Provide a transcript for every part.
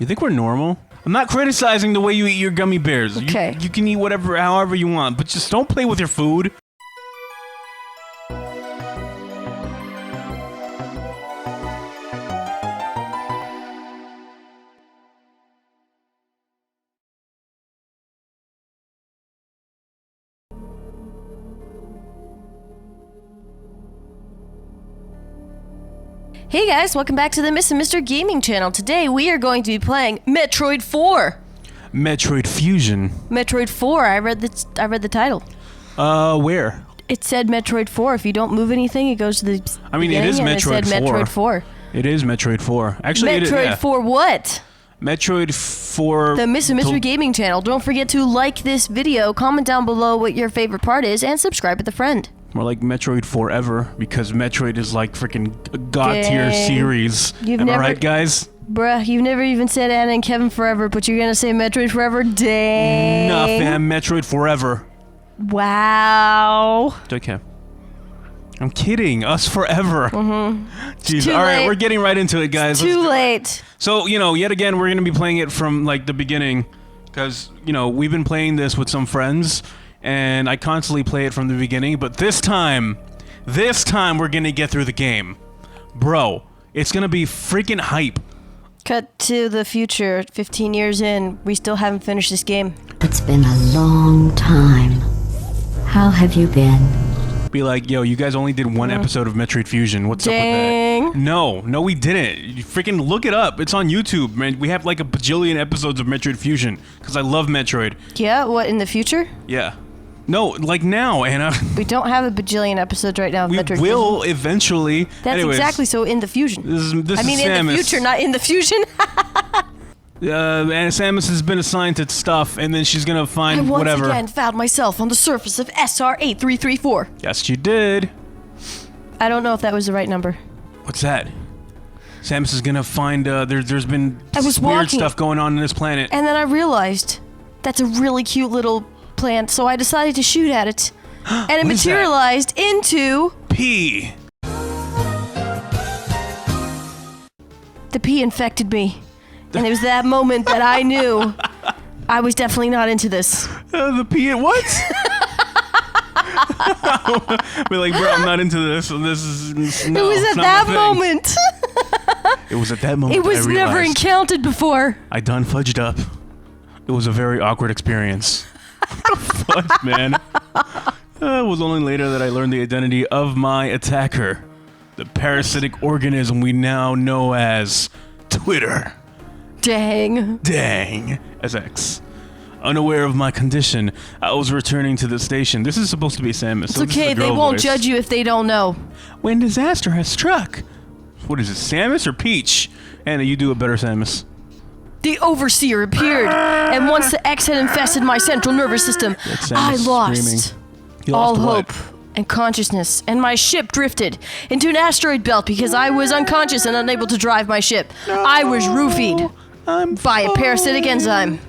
You think we're normal? I'm not criticizing the way you eat your gummy bears. Okay. You can eat whatever, however you want, but just don't play with your food. Hey guys, welcome back to the Miss and Mr. Gaming channel. Today we are going to be playing Metroid 4. Metroid Fusion. Metroid 4. I read the title. Where? It said Metroid 4. If you don't move anything, it goes to the I mean, it is Metroid 4. It said Metroid 4. It is Metroid 4. Actually, Metroid 4 what? Metroid 4... The Miss and Mr. Gaming channel. Don't forget to like this video, comment down below what your favorite part is, and subscribe with a friend. More like Metroid Forever, because Metroid is like freaking god-tier series. Am I right, guys? Bruh, you've never even said Anna and Kevin Forever, but you're gonna say Metroid Forever? Dang. Nah, fam, Metroid Forever. Wow. Okay. I'm kidding. Us forever. Jeez. All right, we're getting right into it, guys. Too late. So, you know, yet again, we're going to be playing it from, like, the beginning. Because, you know, we've been playing this with some friends. And I constantly play it from the beginning. But this time we're going to get through the game. Bro, it's going to be freaking hype. Cut to the future. 15 years in, we still haven't finished this game. It's been a long time. How have you been? Be like, yo, you guys only did one episode of Metroid Fusion. What's up with that? No, we didn't. You freaking look it up. It's on YouTube, man. We have like a bajillion episodes of Metroid Fusion because I love Metroid. Yeah, what, in the future? Yeah. No, like now, Anna. We don't have a bajillion episodes right now of Metroid Fusion. We will eventually. That's Anyways, exactly so in the Fusion. This I mean, is Samus. in the future, not in the Fusion. And Samus has been assigned to stuff, and then she's gonna find whatever. I once again found myself on the surface of SR8334. Yes, you did. I don't know if that was the right number. What's that? Samus is gonna find, there's been weird walking, stuff going on this planet. And then I realized that's a really cute little plant, so I decided to shoot at it. And it materialized into... Pee. The pee infected me. And it was that moment that I knew I was definitely not into this. The pee, what? We're like, bro, I'm not into this. This is no, it was at that moment. It was at that moment. It was never encountered before. I done fudged up. It was a very awkward experience. Fudge, man. It was only later that I learned the identity of my attacker, the parasitic organism we now know as Twitter. Dang. SX. Unaware of my condition, I was returning to the station. This is supposed to be Samus. It's okay, they won't judge you if they don't know. When disaster has struck. What is it, Samus or Peach? Anna, you do a better Samus. The Overseer appeared, and once the X had infested my central nervous system, I lost all hope and consciousness, and my ship drifted into an asteroid belt because I was unconscious and unable to drive my ship. I was roofied by a parasitic enzyme.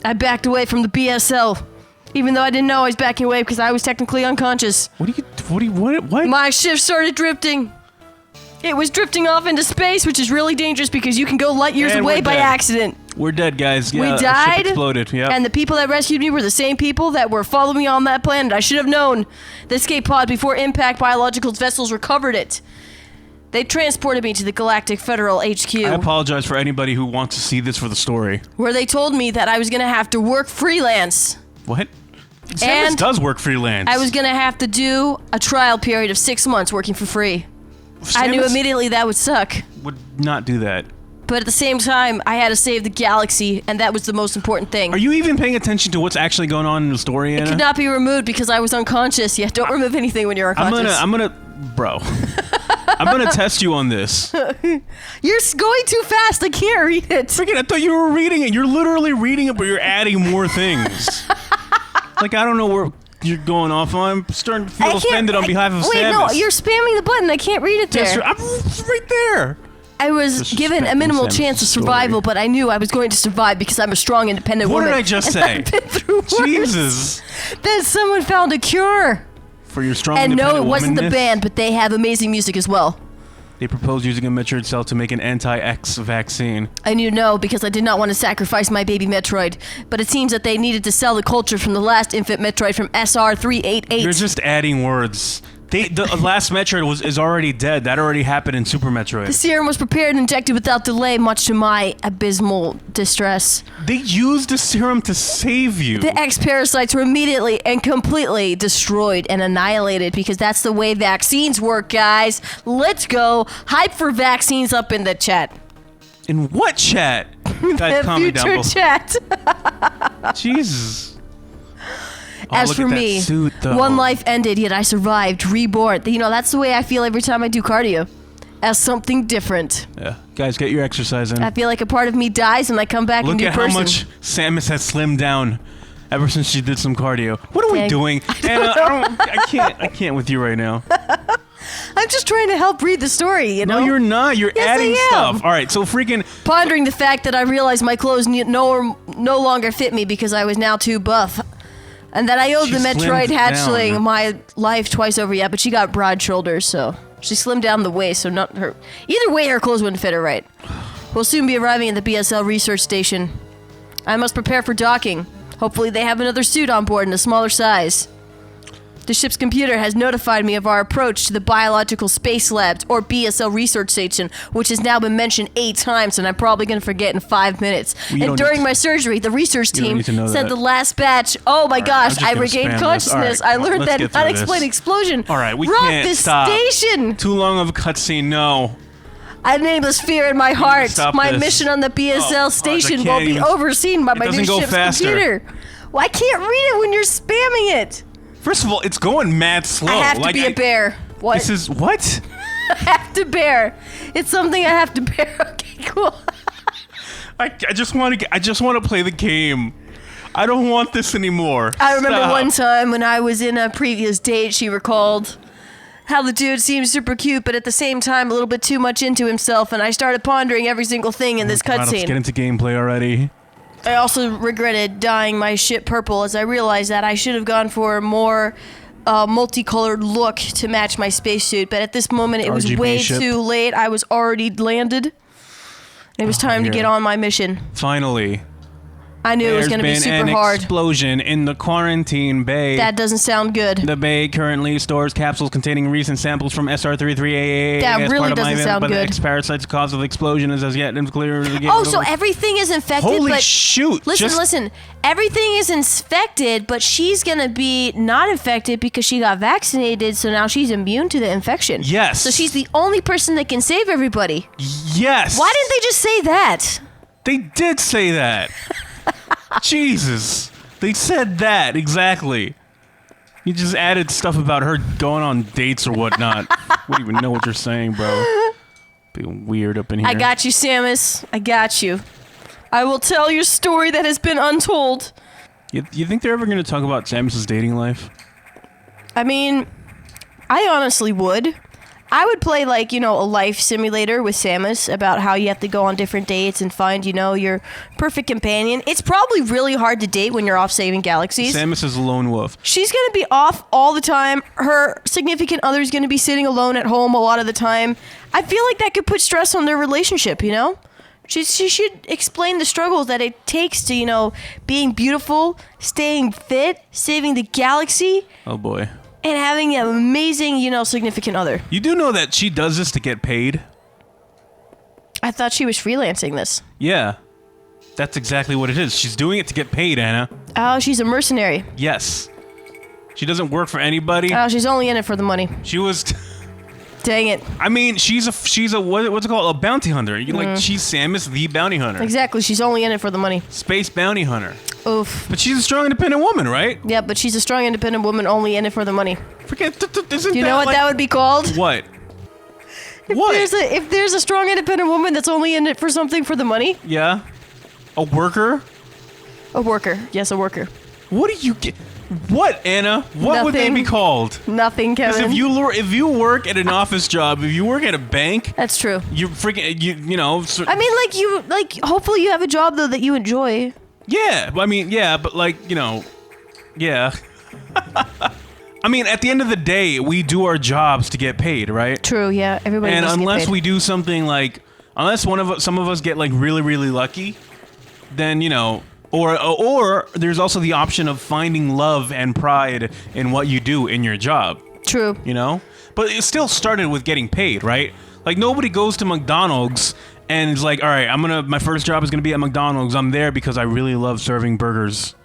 I backed away from the BSL, even though I didn't know I was backing away because I was technically unconscious. What? My ship started drifting. It was drifting off into space, which is really dangerous because you can go light years away by accident. We're dead, guys. Yeah, we died, ship exploded. Yep. And the people that rescued me were the same people that were following me on that planet. I should have known. The escape pod before impact biological vessels recovered it. They transported me to the Galactic Federal HQ. I apologize for anybody who wants to see this for the story. Where they told me that I was going to have to work freelance. What? Samus does work freelance. I was going to have to do a trial period of 6 months working for free. I knew immediately that would suck. Would not do that. But at the same time, I had to save the galaxy, and that was the most important thing. Are you even paying attention to what's actually going on in the story, Anna? It could not be removed because I was unconscious. Yeah, don't remove anything when you're unconscious. Bro. I'm gonna test you on this. You're going too fast. I can't read it. Freaking, I thought you were reading it. You're literally reading it, but you're adding more things. Like, I don't know where you're going off on. I'm starting to feel offended on behalf of Samus. Wait, no, you're spamming the button. I can't read it there. I'm right there. I was given a minimal chance of survival, but I knew I was going to survive because I'm a strong, independent woman. What did I just say? I've been through worse. Jesus. Then someone found a cure. For your strong, and independent no, it wasn't the womanness? band, but they have amazing music as well. They proposed using a Metroid cell to make an anti-X vaccine. I knew no because I did not want to sacrifice my baby Metroid. But it seems that they needed to sell the culture from the last infant Metroid from SR388. You're just adding words. The last Metroid is already dead. That already happened in Super Metroid. The serum was prepared and injected without delay, much to my abysmal distress. They used the serum to save you. The X-parasites were immediately and completely destroyed and annihilated because that's the way vaccines work, guys. Let's go. Hype for vaccines up in the chat. In what chat? Guys, comment down below. Future chat. Jesus. As look for at that me, suit, though. one life ended, yet I survived, reborn. You know, that's the way I feel every time I do cardio. As something different. Yeah. Guys, get your exercise in. I feel like a part of me dies and I come back a Look new at person. how much Samus has slimmed down ever since she did some cardio. What are we doing? Anna, I can't with you right now. I'm just trying to help read the story, you know? No, you're not. You're Yes, adding I am. stuff. All right, so freaking... Pondering the fact that I realized my clothes no longer fit me because I was now too buff. And that I owed She the Metroid slimmed hatchling down. my life twice over. Yeah, but she got broad shoulders, so she slimmed down the waist, so not her. Either way, her clothes wouldn't fit her right. We'll soon be arriving at the BSL research station. I must prepare for docking. Hopefully they have another suit on board in a smaller size. The ship's computer has notified me of our approach to the Biological Space Labs, or BSL Research Station, which has now been mentioned 8 times, and I'm probably going to forget in 5 minutes. Well, and during my surgery, the research you don't team need to know said that. the last batch, oh my gosh, just I gonna regained spam this. consciousness. All right, I come on, learned let's that get through unexplained this. explosion. All right, we rocked can't the stop. station. Too long of a cutscene, no. A nameless fear in my heart. stop My this. mission on the BSL gosh, I station can't will be even- overseen by my new doesn't go ship's faster. computer. Well, I can't read it when you're spamming it. First of all, it's going mad slow. I have to be a bear. What? This is... What? I have to bear. It's something I have to bear. Okay, cool. I just want to play the game. I don't want this anymore. I remember Stop. one time when I was in a previous date, she recalled how the dude seemed super cute, but at the same time a little bit too much into himself, and I started pondering every single thing in this God, let's get cutscene. into gameplay already. I also regretted dyeing my ship purple as I realized that I should have gone for a more multicolored look to match my spacesuit, but at this moment it was RGB way ship. too late. I was already landed. It was time to here. get on my mission. Finally. I knew it was going to be There's been super an hard. explosion in the quarantine bay. That doesn't sound good. The bay currently stores capsules containing recent samples from SR33AA. That as really part of my doesn't event, sound but the good. X-parasite's cause of the explosion is as yet unclear. Oh, so everything is infected, Holy but shoot! listen. Everything is infected, but she's gonna be not infected because she got vaccinated, so now she's immune to the infection. Yes. So she's the only person that can save everybody. Yes. Why didn't they just say that? They did say that. Jesus. They said that, exactly. You just added stuff about her going on dates or whatnot. We don't even know what you're saying, bro. Being weird up in here. I got you, Samus. I got you. I will tell your story that has been untold. You think they're ever going to talk about Samus's dating life? I mean, I honestly would. I would play, like, a life simulator with Samus about how you have to go on different dates and find, your perfect companion. It's probably really hard to date when you're off saving galaxies. Samus is a lone wolf. She's going to be off all the time. Her significant other is going to be sitting alone at home a lot of the time. I feel like that could put stress on their relationship, She should explain the struggles that it takes to, being beautiful, staying fit, saving the galaxy, Oh boy. and having an amazing, significant other. You do know that she does this to get paid? I thought she was freelancing this. Yeah. That's exactly what it is. She's doing it to get paid, Anna. Oh, she's a mercenary. Yes. She doesn't work for anybody. Oh, she's only in it for the money. She was... Dang it. I mean, she's a what's it called? A bounty hunter. She's Samus the bounty hunter. Exactly, she's only in it for the money. Space bounty hunter. Oof. But she's a strong, independent woman, right? Yeah, but she's a strong, independent woman only in it for the money. Forget... Isn't Do you know what that would be called? What? What? If there's a strong, independent woman that's only in it for something for the money, Yeah? A worker? a worker. Yes, a worker. What do you get? What, Anna? What would they Nothing. be called? Nothing, Because Kevin. if you work at an office job, if you work at a bank, That's true. you're freaking you know. I mean, hopefully you have a job though that you enjoy. Yeah, I mean, yeah, but yeah. I mean, at the end of the day, we do our jobs to get paid, right? True, yeah. Everybody And needs to get unless paid. we do something like, unless some of us get like really, really lucky, then, you know, or there's also the option of finding love and pride in what you do in your job. True. You know? But it still started with getting paid, right? Like, nobody goes to McDonald's and is like, all right, my first job is going to be at McDonald's. I'm there because I really love serving burgers.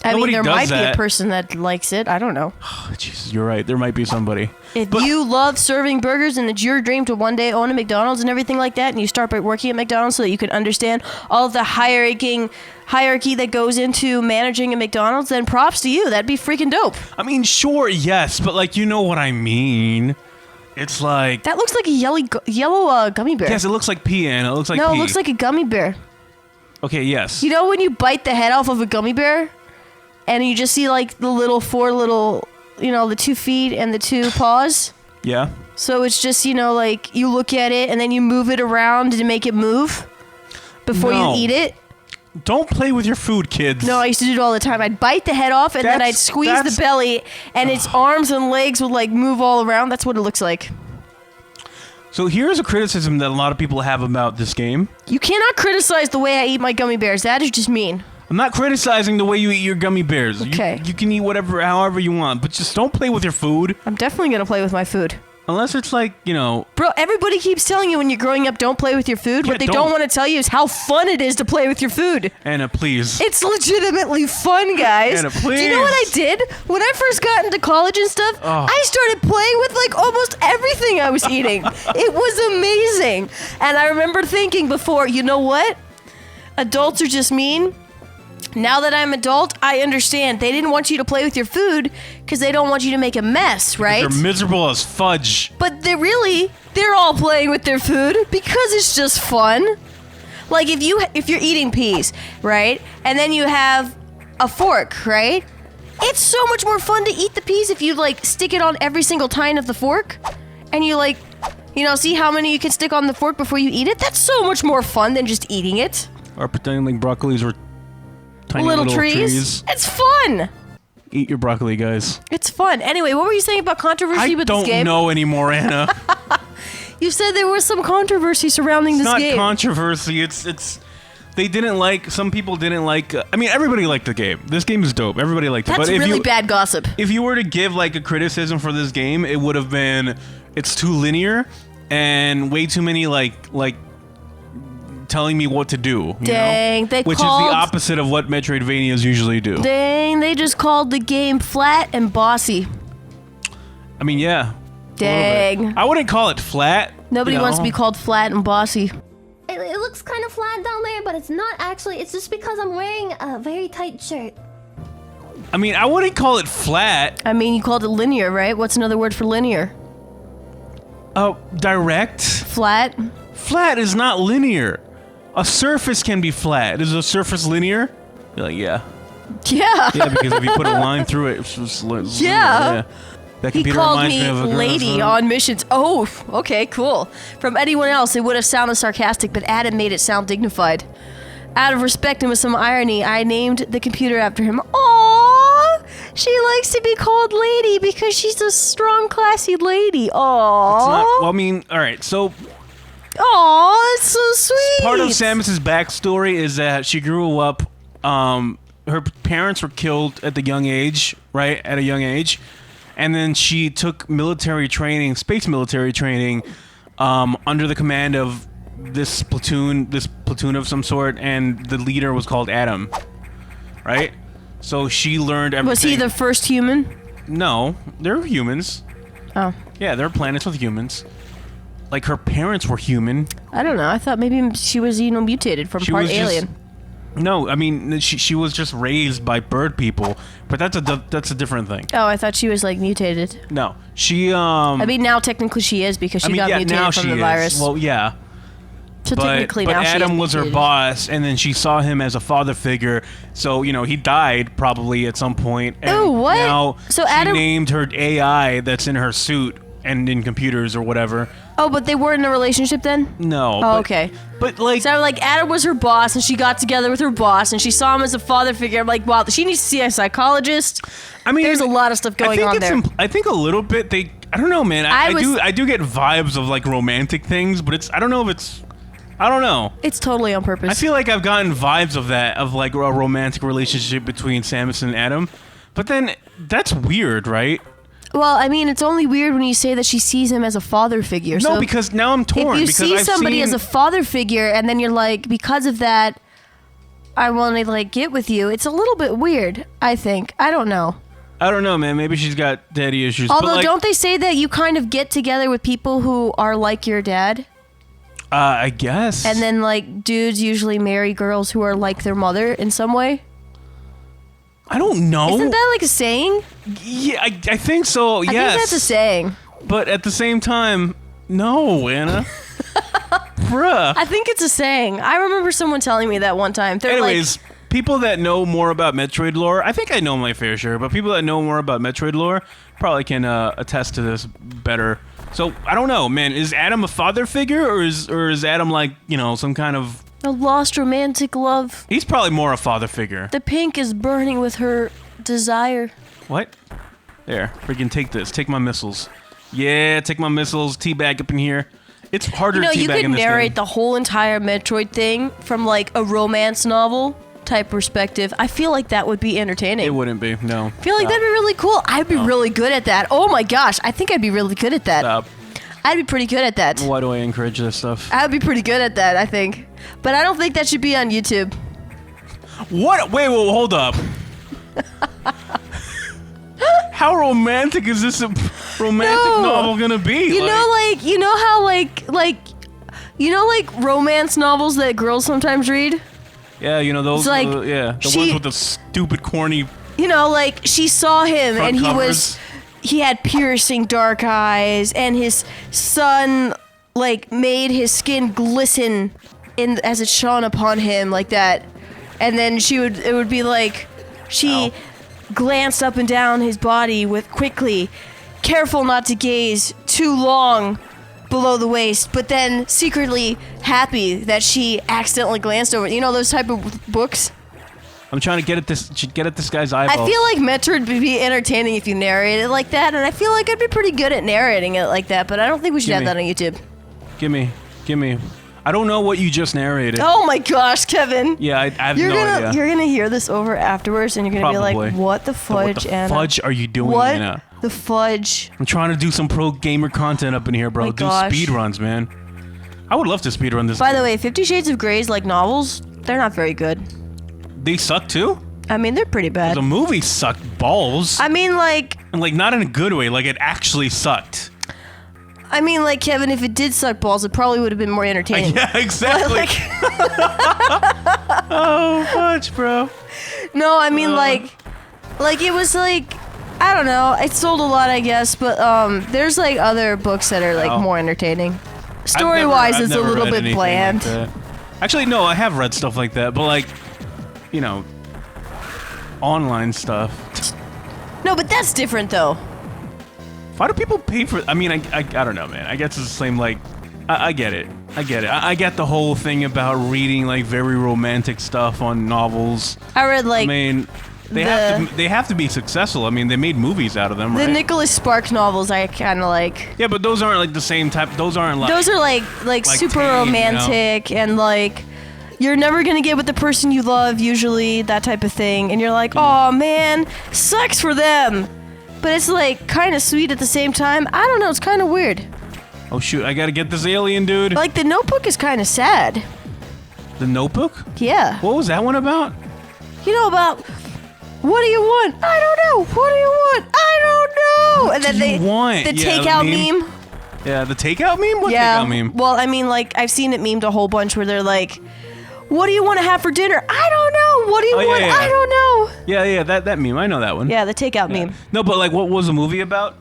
I mean, Nobody there does might be that. a person that likes it. I don't know. Jesus, you're right. There might be somebody. If you love serving burgers and it's your dream to one day own a McDonald's and everything like that, and you start by working at McDonald's so that you can understand all of the hierarchy that goes into managing a McDonald's, then props to you. That'd be freaking dope. I mean, sure, yes, but like, you know what I mean. It's like... That looks like a yellow gummy bear. Yes, it looks like pee, and it looks like No, pee. it looks like a gummy bear. Okay, yes. You know when you bite the head off of a gummy bear? And you just see like the four little, you know, the 2 feet and the 2 paws? Yeah. So it's just, you know, like you look at it and then you move it around to make it move before No. you eat it. Don't play with your food, kids. No, I used to do it all the time. I'd bite the head off and then I'd squeeze the belly and its arms and legs would like move all around. That's what it looks like. So here's a criticism that a lot of people have about this game. You cannot criticize the way I eat my gummy bears. That is just mean. I'm not criticizing the way you eat your gummy bears. Okay. You can eat however you want, but just don't play with your food. I'm definitely going to play with my food. Unless it's like, you know... Bro, everybody keeps telling you when you're growing up, don't play with your food. Yeah, What they don't want to tell you is how fun it is to play with your food. Anna, please. It's legitimately fun, guys. Anna, Do you know what I please. did? When I first got into college and stuff, I started playing with like almost everything I was eating. It was amazing. And I remember thinking before, you know what? Adults are just mean. Now that I'm adult, I understand. They didn't want you to play with your food because they don't want you to make a mess, right? They're miserable as fudge. But they're all playing with their food because it's just fun. Like if you're eating peas, right? And then you have a fork, right? It's so much more fun to eat the peas if you like stick it on every single tine of the fork and you like, you know, see how many you can stick on the fork before you eat it. That's so much more fun than just eating it. Or pretending like broccolis were tiny little trees. It's fun. Eat your broccoli, guys. It's fun. Anyway, what were you saying about controversy with this game? I don't know anymore, Anna. You said there was some controversy surrounding It's this not game. controversy. They didn't like. Some people didn't like. I mean, everybody liked the game. This game is dope. Everybody liked it. That's But really bad gossip. If you were to give like a criticism for this game, it would have been it's too linear and way too many like telling me what to do. Dang, which is the opposite of what Metroidvanias usually do. Dang, they just called the game flat and bossy. I mean, yeah. Dang. I wouldn't call it flat. Nobody wants to be called flat and bossy. It looks kind of flat down there, but it's not actually. It's just because I'm wearing a very tight shirt. I mean, I wouldn't call it flat. I mean, you called it linear, right? What's another word for linear? Oh, direct. Flat? Flat is not linear. A surface can be flat. Is a surface linear? You're like, yeah. Yeah. Yeah, because if you put a line through it, it's just Yeah. That He computer called reminds me of a girl. lady on missions. Oh, okay, cool. From anyone else, it would have sounded sarcastic, but Adam made it sound dignified. Out of respect and with some irony, I named the computer after him. Aww! She likes to be called lady because she's a strong, classy lady. Aww. Well, I mean, all right. So Aww, that's so sweet. part of Samus's backstory is that she grew up. Her parents were killed at the young age, right? At a young age, and then she took military training, space military training, under the command of this platoon of some sort, and the leader was called Adam, right? So she learned everything. Was he the first human? No, they're humans. Oh. Yeah, there are planets with humans. Like, her parents were human. I don't know. I thought maybe she was, mutated from part alien. No, I mean, she was just raised by bird people, but that's a different thing. Oh, I thought she was, mutated. No, she, I mean, now technically she is because she got mutated from the virus. Well, yeah. So technically but now she Adam is was her mutated. boss, and then she saw him as a father figure. So, he died probably at some point. And Oh, what? Now So she Adam- named her AI that's in her suit and in computers or whatever. Oh, but they weren't in a relationship then? No. Oh, okay. But like, So like Adam was her boss, and she got together with her boss, and she saw him as a father figure. I'm like, wow, she needs to see a psychologist. I mean, there's a lot of stuff going on there. I think a little bit. I don't know, man. I do get vibes of like romantic things, but I don't know if it's. I don't know. It's totally on purpose. I feel like I've gotten vibes of that, of like a romantic relationship between Samus and Adam, but then that's weird, right? Well, I mean, it's only weird when you say that she sees him as a father figure. No, so because now I'm torn. If you because see I've somebody seen... as a father figure, and then you're like, because of that, I want to like get with you. It's a little bit weird. I think. I don't know. I don't know, man. Maybe she's got daddy issues. Although, but like, don't they say that you kind of get together with people who are like your dad? I guess. And then, like, dudes usually marry girls who are like their mother in some way? I don't know. Isn't that like a saying? Yeah, I think so, yes. I think that's a saying. But at the same time, no, Anna. Bruh. I think it's a saying. I remember someone telling me that one time. They're Anyways, people that know more about Metroid lore, I think I know my fair share, but people that know more about Metroid lore probably can attest to this better. So, I don't know, man. Is Adam a father figure, or is Adam like, you know, some kind of... a lost romantic love. He's probably more a father figure. The pink is burning with her desire. What? There. Freaking take this. Take my missiles. Yeah, take my missiles. Teabag up in here. It's harder to teabag in this game. You could narrate the whole entire Metroid thing from, like, a romance novel type perspective. I feel like that would be entertaining. It wouldn't be, no. I feel like that'd be really cool. I'd be really good at that. Oh my gosh, I think I'd be really good at that. Stop. I'd be pretty good at that. Why do I encourage this stuff? I'd be pretty good at that, I think. But I don't think that should be on YouTube. What? Wait, well, hold up. How romantic is this romantic novel gonna be? You know how romance novels that girls sometimes read? Yeah, you know those. It's like, the ones with the stupid, corny. You know, like she saw him front and covers. he had piercing dark eyes, and his sun like made his skin glisten as it shone upon him like that. And then it would be like she glanced up and down his body quickly, careful not to gaze too long below the waist, but then secretly happy that she accidentally glanced over. You know those type of books? I'm trying to get at this guy's eyeballs. I feel like Metroid would be entertaining if you narrated it like that, and I feel like I'd be pretty good at narrating it like that, but I don't think we should have that on YouTube. Gimme. I don't know what you just narrated. Oh my gosh, Kevin. Yeah, I have no idea. You're gonna hear this over afterwards, and you're gonna be like, what the fudge, What the Anna? fudge are you doing, what Anna? the fudge? I'm trying to do some pro gamer content up in here, bro. My Do gosh. speed runs, man. I would love to speed run this. By the way, 50 Shades of Grey's like novels, they're not very good. They suck too? I mean, they're pretty bad. The movie sucked balls. I mean, like... And like, not in a good way. Like, it actually sucked. I mean, like, Kevin, if it did suck balls, it probably would have been more entertaining. Yeah, exactly. Oh, much, bro. No, I mean, like, it was, like... I don't know. It sold a lot, I guess, but there's, like, other books that are, like, more entertaining. Story-wise, it's a little bit bland. Like actually, no, I have read stuff like that, but, like, you know... online stuff. No, but that's different though. Why do people pay for? I mean, I don't know, man. I guess it's the same. Like, I get it. I get the whole thing about reading like very romantic stuff on novels. I read like. I mean, they have to be successful. I mean, they made movies out of them. The right? Nicholas Sparks novels, I kind of like. Yeah, but those aren't like the same type. Those aren't like. Those are like super tame, romantic, you know? And like. You're never gonna get with the person you love, usually, that type of thing. And you're like, oh man, sucks for them. But it's like kind of sweet at the same time. I don't know, it's kind of weird. Oh shoot, I gotta get this alien dude. Like, The Notebook is kind of sad. The Notebook? Yeah. What was that one about? You know about, what do you want? I don't know. What do you want? I don't know. What and then do you want? The Yeah, the takeout meme? Yeah, the takeout meme? What takeout meme? Well, I mean, like, I've seen it memed a whole bunch where they're like, what do you want to have for dinner? I don't know. What do you want? Yeah. I don't know. Yeah, that meme. I know that one. Yeah, the takeout meme. No, but like, what was the movie about?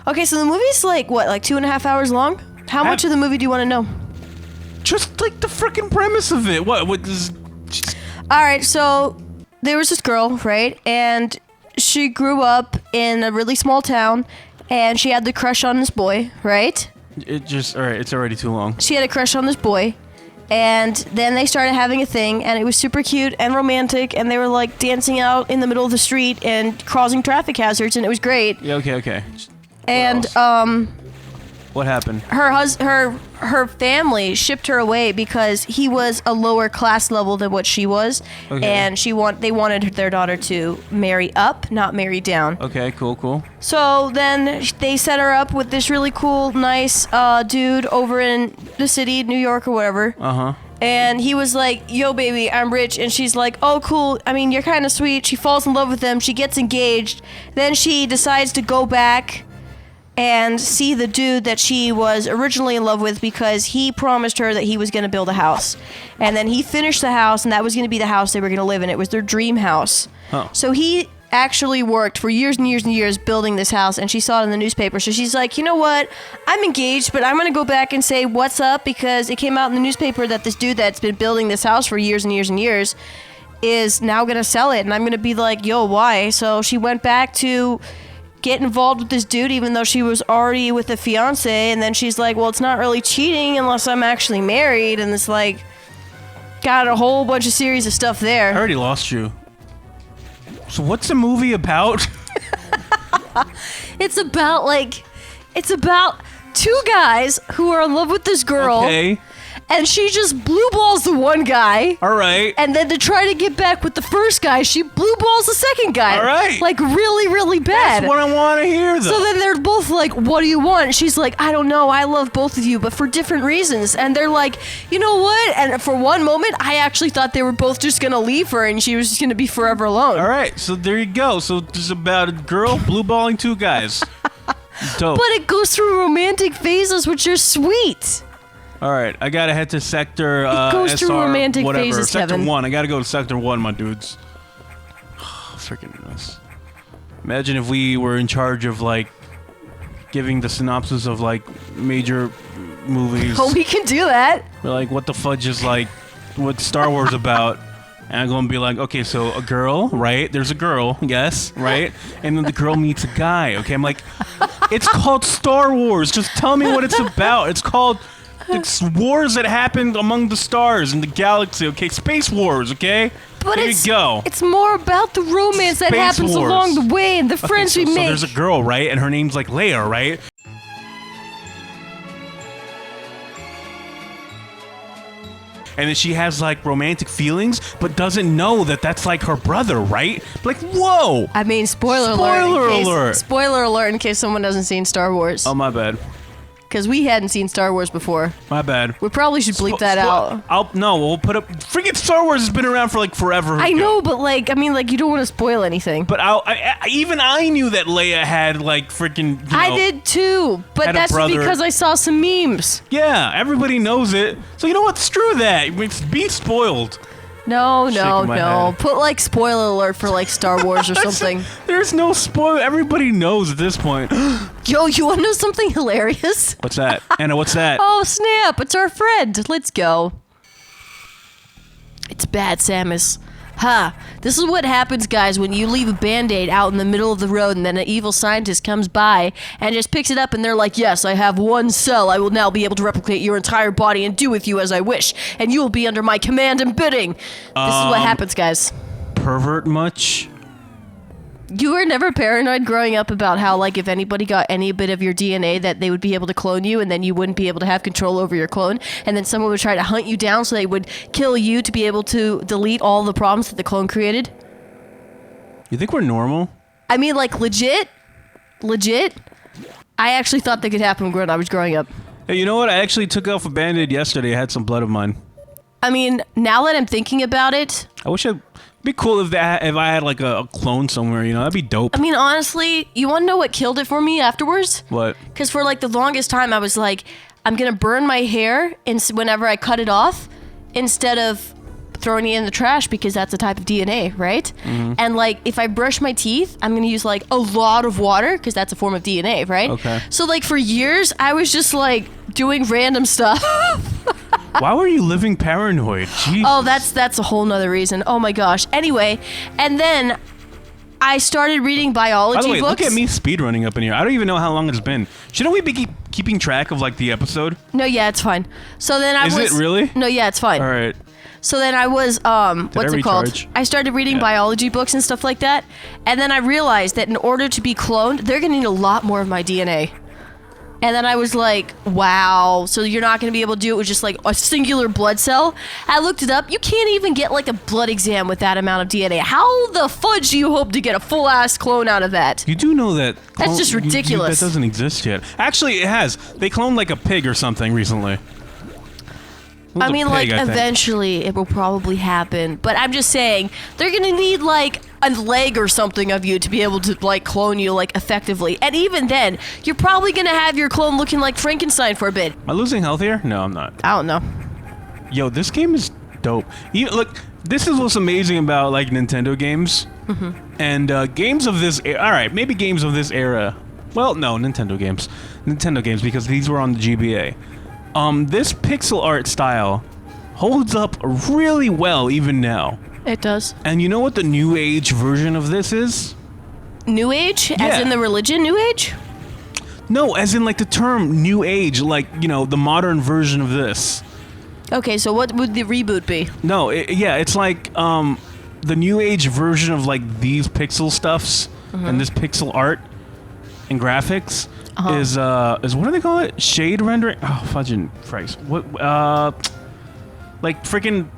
Okay, so the movie's like, what, like 2.5 hours long? How much of the movie do you want to know? Just like the freaking premise of it. What is... Alright, so there was this girl, right? And she grew up in a really small town, and she had the crush on this boy, right? Alright, it's already too long. She had a crush on this boy, and then they started having a thing, and it was super cute and romantic, and they were like dancing out in the middle of the street and causing traffic hazards, and it was great. Yeah, okay. And What happened? her family shipped her away because he was a lower class level than what she was, and they wanted their daughter to marry up, not marry down. Okay, cool. So then they set her up with this really cool, nice dude over in the city, New York or whatever. And he was like, yo, baby, I'm rich. And she's like, oh, cool. I mean, you're kind of sweet. She falls in love with him. She gets engaged. Then she decides to go back and see the dude that she was originally in love with because he promised her that he was going to build a house. And then he finished the house, and that was going to be the house they were going to live in. It was their dream house. So he actually worked for years and years and years building this house, and she saw it in the newspaper. So she's like, you know what? I'm engaged, but I'm going to go back and say what's up because it came out in the newspaper that this dude that's been building this house for years and years and years is now going to sell it. And I'm going to be like, yo, why? So she went back to get involved with this dude even though she was already with a fiance, and then she's like, well, it's not really cheating unless I'm actually married, and it's like got a whole bunch of series of stuff there. I already lost you. So what's the movie about? It's about two guys who are in love with this girl. Okay. And she just blue balls the one guy. All right. And then to try to get back with the first guy, she blue balls the second guy. All right. Like really, really bad. That's what I want to hear, though. So then they're both like, what do you want? And she's like, I don't know. I love both of you, but for different reasons. And they're like, you know what? And for one moment, I actually thought they were both just going to leave her and she was just going to be forever alone. All right. So there you go. So it's about a girl blue balling two guys. Dope. But it goes through romantic phases, which are sweet. All right, I gotta head to sector It goes SR, through romantic whatever. phases, Sector Kevin. 1. I gotta go to sector 1, my dudes. Freaking mess. Imagine if we were in charge of like giving the synopsis of like major movies. Oh, we can do that. We're like, what the fudge is like, what's Star Wars about? And I'm gonna be like, okay, so a girl, right? There's a girl, yes, right? And then the girl meets a guy, okay? I'm like, it's called Star Wars. Just tell me what it's about. It's called wars that happened among the stars in the galaxy, okay? Space wars, okay? But there you go. It's more about the romance that Space happens wars. along the way and the friends we So make. there's a girl, right? And her name's like Leia, right? And then she has like romantic feelings, but doesn't know that that's like her brother, right? Like, whoa! I mean, spoiler alert. Spoiler alert in case someone hasn't seen Star Wars. Oh, my bad. Because we hadn't seen Star Wars before. My bad. We probably should bleep that out. We'll put up. Freaking Star Wars has been around for like forever. I know, but like, I mean, like, you don't want to spoil anything. But even I knew that Leia had like freaking. I did too, but that's because I saw some memes. Yeah, everybody knows it. So you know what? Screw that. Be spoiled. No. Put like spoiler alert for like Star Wars or something. There's no spoil. Everybody knows at this point. Yo, you want to know something hilarious? What's that? Anna, what's that? Oh, snap. It's our friend. Let's go. It's bad, Samus. Ha! This is what happens, guys, when you leave a Band-Aid out in the middle of the road and then an evil scientist comes by and just picks it up and they're like, yes, I have one cell. I will now be able to replicate your entire body and do with you as I wish, and you will be under my command and bidding. This is what happens, guys. Pervert much? You were never paranoid growing up about how, like, if anybody got any bit of your DNA, that they would be able to clone you and then you wouldn't be able to have control over your clone, and then someone would try to hunt you down so they would kill you to be able to delete all the problems that the clone created? You think we're normal? I mean, like, legit. I actually thought that could happen when I was growing up. Hey, you know what? I actually took off a Band-Aid yesterday. I had some blood of mine. I mean, now that I'm thinking about it, I wish it'd be cool if I had like a clone somewhere, you know? That'd be dope. I mean, honestly, you want to know what killed it for me afterwards? What? Because for like the longest time, I was like, I'm going to burn my hair whenever I cut it off instead of throwing it in the trash because that's a type of DNA, right? Mm-hmm. And like, if I brush my teeth, I'm going to use like a lot of water because that's a form of DNA, right? Okay. So like for years, I was just like doing random stuff. Why were you living paranoid? Jeez. Oh, that's a whole nother reason. Oh my gosh. Anyway, and then I started reading By biology the way, books. look at me speedrunning up in here. I don't even know how long it's been. Shouldn't we be keeping track of like the episode? No, yeah, it's fine. So then I Is was. it really? No, yeah, it's fine. All right. So then I was, what's it called? recharge? I started reading biology books and stuff like that, and then I realized that in order to be cloned, they're gonna need a lot more of my DNA. And then I was like, wow, so you're not gonna be able to do it with just like a singular blood cell? I looked it up, you can't even get like a blood exam with that amount of DNA. How the fudge do you hope to get a full-ass clone out of that? You do know that... That's just ridiculous. That doesn't exist yet. Actually, it has. They cloned like a pig or something recently. I mean, like, eventually it will probably happen. But I'm just saying, they're gonna need, like, a leg or something of you to be able to, like, clone you, like, effectively. And even then, you're probably gonna have your clone looking like Frankenstein for a bit. Am I losing health here? No, I'm not. I don't know. Yo, this game is dope. Look, this is what's amazing about, like, Nintendo games. And games of this... Alright, maybe games of this era. Well, no, Nintendo games. Nintendo games, because these were on the GBA. This pixel art style holds up really well even now. It does. And you know what the new age version of this is? New Age? Yeah. As in the religion New Age? No, as in like the term new age, like, you know, the modern version of this. Okay, so what would the reboot be? No, it's like the new age version of like these pixel stuffs and this pixel art and graphics is what do they call it? Shade rendering? Oh, fudging Christ. What like freaking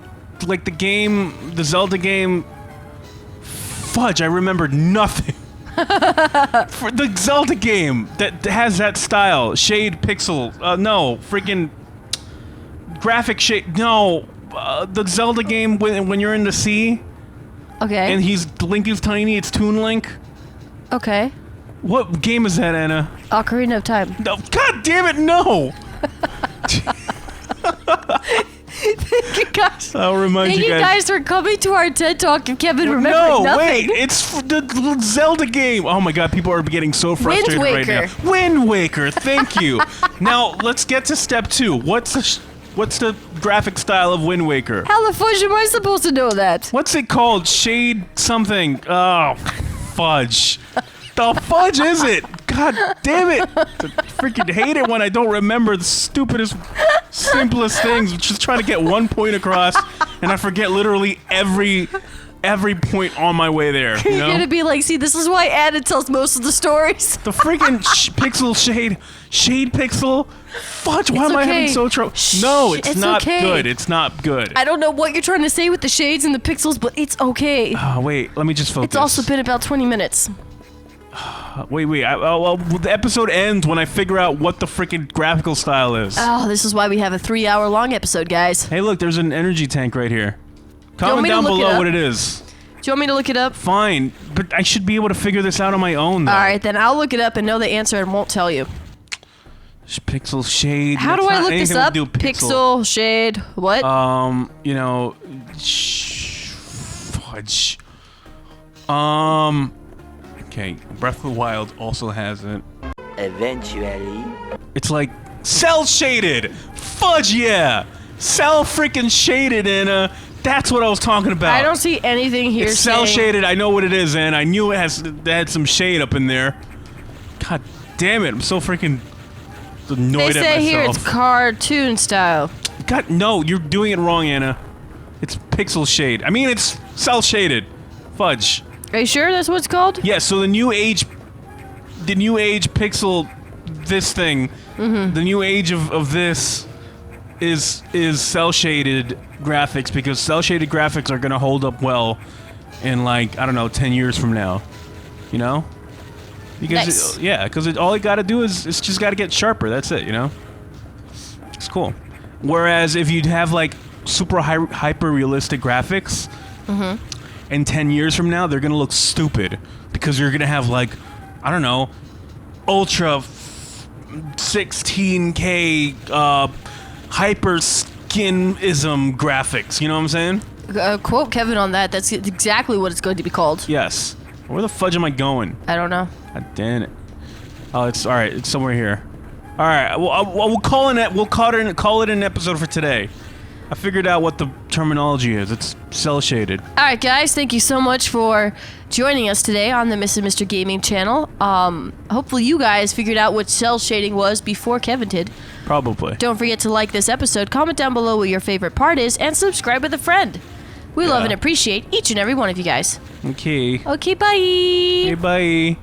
like the Zelda game. Fudge, I remember nothing. For the Zelda game that has that style, shade pixel. No, freaking graphic shade. No, the Zelda game when you're in the sea Okay. and Link is tiny. It's Toon Link. Okay. What game is that, Anna? Ocarina of Time. No, God damn it, no! Thank you guys. I'll remind Thank you you guys for coming to our TED Talk and Kevin remembering No, nothing. wait, it's the Zelda game. Oh my God, people are getting so frustrated right now. Wind Waker, thank you. Now let's get to step 2. What's the graphic style of Wind Waker? How the fudge am I supposed to know that? What's it called? Shade something. Oh, fudge. The fudge is it? God damn it! I freaking hate it when I don't remember the stupidest, simplest things. Just trying to get one point across, and I forget literally every point on my way there. You know? You're gonna be like, see, this is why Anna tells most of the stories. The freaking pixel shade pixel. Fudge! Why am I having so trouble? No, it's not good. It's not good. I don't know what you're trying to say with the shades and the pixels, but it's okay. Oh wait, let me just focus. It's also been about 20 minutes. Wait. Well, the episode ends when I figure out what the freaking graphical style is. Oh, this is why we have a 3-hour-long episode, guys. Hey, look, there's an energy tank right here. Comment down below what it is. Do you want me to look it up? Fine, but I should be able to figure this out on my own, though. Alright, then I'll look it up and know the answer and won't tell you. Pixel shade. How do I look this up? Pixel, shade, what? You know, fudge. Okay, Breath of the Wild also has it. Eventually. It's like cell shaded. Fudge, yeah. Cell freaking shaded, Anna. That's what I was talking about. I don't see anything here. It's cell shaded. I know what it is, and I knew it had some shade up in there. God damn it! I'm so freaking annoyed at myself. They say here it's cartoon style. God, no, you're doing it wrong, Anna. It's pixel shade. I mean, it's cell shaded. Fudge. Are you sure that's what it's called? Yeah. So the new age pixel, this thing, the new age of this is cell shaded graphics, because cell shaded graphics are gonna hold up well in, like, I don't know, 10 years from now. You know? Because nice. because all you gotta do is it's just gotta get sharper. That's it. You know? It's cool. Whereas if you'd have like super hyper realistic graphics, and 10 years from now they're gonna look stupid because you're gonna have, like, I don't know, ultra 16K hyper skinism graphics. You know what I'm saying? Quote Kevin on that. That's exactly what it's going to be called. Yes. Where the fudge am I going? I don't know. God damn it. Oh, it's all right. It's somewhere here. All right. We'll call it an episode for today. I figured out what the terminology is. It's cel-shaded. All right, guys, thank you so much for joining us today on the Mr. Gaming channel. Hopefully you guys figured out what cel shading was before Kevin did. Probably. Don't forget to like this episode, comment down below what your favorite part is, and subscribe with a friend. We love and appreciate each and every one of you guys. Okay. Okay, bye. Hey, bye.